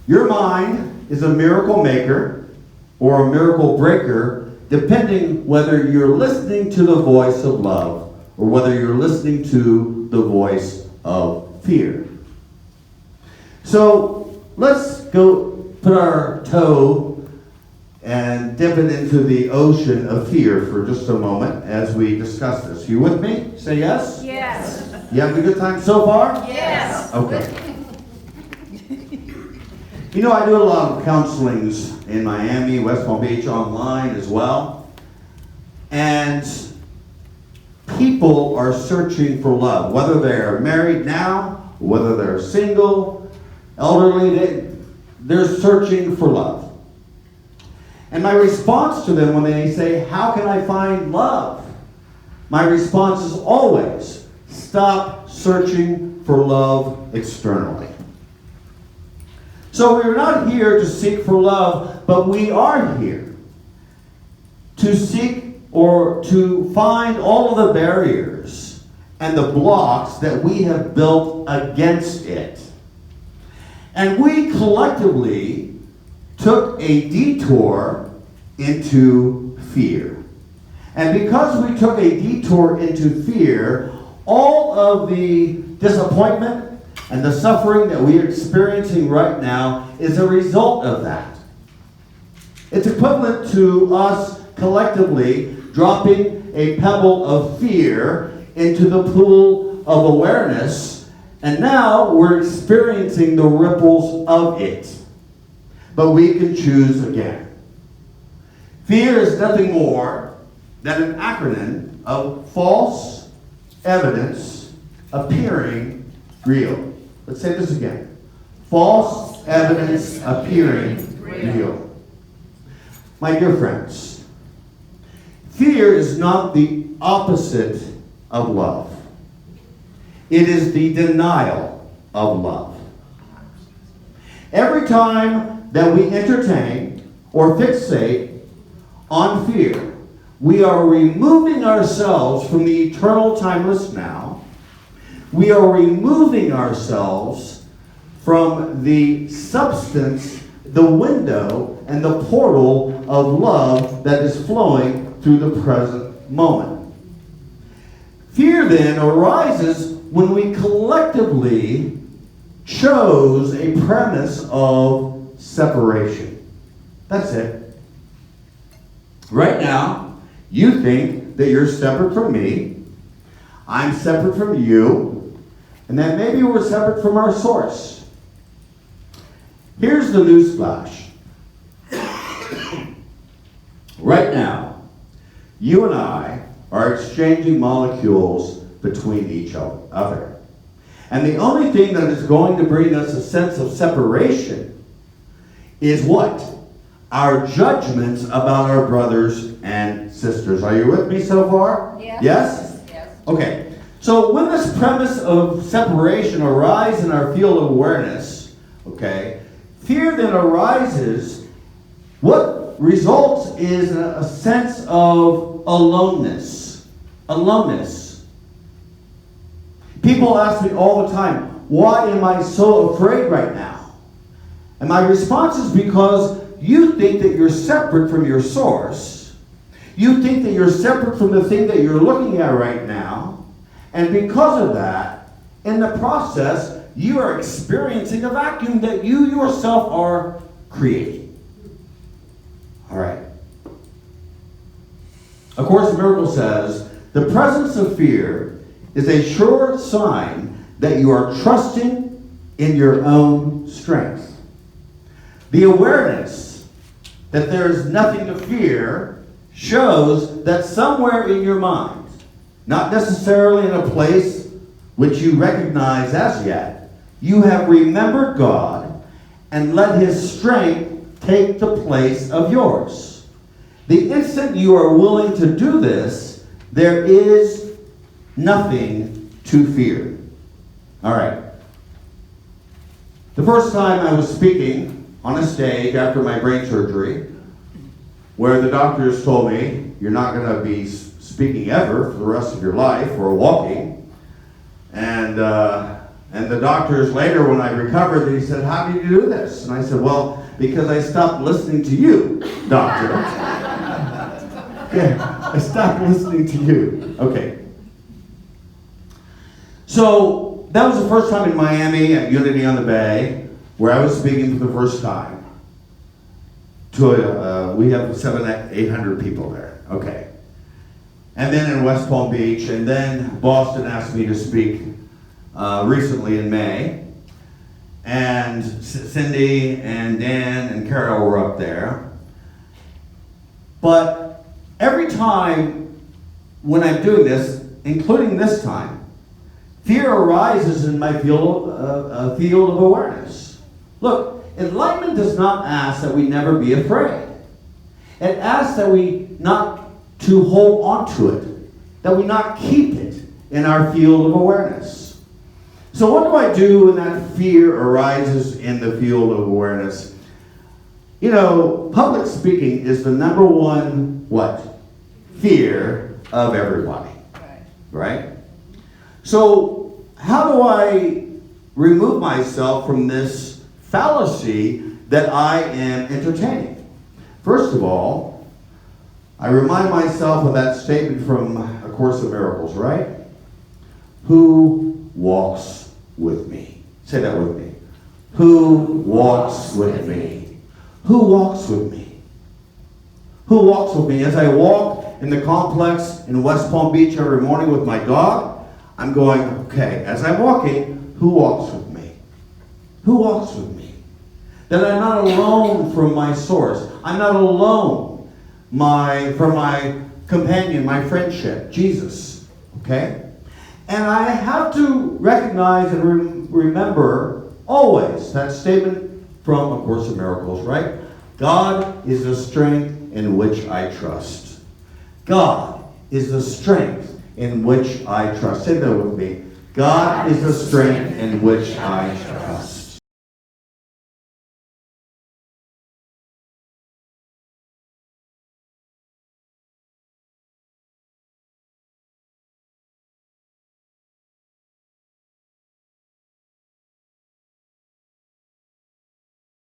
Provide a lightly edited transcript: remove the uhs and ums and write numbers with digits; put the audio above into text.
Your mind is a miracle maker or a miracle breaker, depending whether you're listening to the voice of love or whether you're listening to the voice of fear. So let's go put our toe and dip it into the ocean of fear for just a moment as we discuss this. You with me? Say yes? Yes. You having a good time so far? Yes. Okay. You know, I do a lot of counselings in Miami, West Palm Beach, online as well. And people are searching for love, whether they're married now, whether they're single, elderly, they're searching for love. And my response to them when they say, how can I find love? My response is always, stop searching for love externally. So we're not here to seek for love, but we are here to seek or to find all of the barriers and the blocks that we have built against it. And we collectively took a detour into fear. And because we took a detour into fear, all of the disappointment and the suffering that we are experiencing right now is a result of that. It's equivalent to us collectively dropping a pebble of fear into the pool of awareness, and now we're experiencing the ripples of it. But we can choose again. Fear is nothing more than an acronym of false evidence appearing real. Let's say this again. False evidence appearing real. My dear friends, fear is not the opposite of love. It is the denial of love. Every time that we entertain or fixate on fear, we are removing ourselves from the eternal timeless now. We are removing ourselves from the substance, the window, and the portal of love that is flowing through the present moment. Fear then arises when we collectively chose a premise of separation. That's it. Right now, you think that you're separate from me, I'm separate from you, and that maybe we're separate from our source. Here's the newsflash. Right now, you and I are exchanging molecules between each other. And the only thing that is going to bring us a sense of separation is what? Our judgments about our brothers and sisters. Are you with me so far? Yes. Yes? Yes. Okay. So when this premise of separation arises in our field of awareness, okay, fear then arises. What results is a sense of aloneness. Aloneness. People ask me all the time, why am I so afraid right now? And my response is because you think that you're separate from your source. You think that you're separate from the thing that you're looking at right now. And because of that, in the process, you are experiencing a vacuum that you yourself are creating. All right. Of course, the miracle says, the presence of fear is a sure sign that you are trusting in your own strength. The awareness that there is nothing to fear shows that somewhere in your mind, not necessarily in a place which you recognize as yet, you have remembered God and let His strength take the place of yours. The instant you are willing to do this, there is nothing to fear. All right. The first time I was speaking on a stage after my brain surgery, where the doctors told me, you're not going to be speaking ever for the rest of your life or walking. And And the doctors later, when I recovered, he said, how did you do this? And I said, well, because I stopped listening to you, doctor. Yeah, I stopped listening to you. Okay. So that was the first time in Miami at Unity on the Bay where I was speaking for the first time. We have 800 people there. Okay. And then in West Palm Beach, and then Boston asked me to speak recently in May. And Cindy and Dan and Carol were up there. But every time when I'm doing this, including this time, fear arises in my field of awareness. Look, enlightenment does not ask that we never be afraid. It asks that we not to hold on to it, that we not keep it in our field of awareness. So what do I do when that fear arises in the field of awareness? You know, public speaking is the number one, what? Fear of everybody. Right? So how do I remove myself from this fallacy that I am entertaining? First of all, I remind myself of that statement from A Course in Miracles, right? Who walks with me? Say that with me. Who walks with me? Who walks with me? Who walks with me? As I walk in the complex in West Palm Beach every morning with my dog, I'm going, okay, as I'm walking, who walks with me? Who walks with me? That I'm not alone from my source. I'm not alone for my companion, my friendship, Jesus. Okay? And I have to recognize and remember always that statement from A Course in Miracles, right? God is the strength in which I trust. God is the strength in which I trust. Say that with me. God is the strength in which I trust.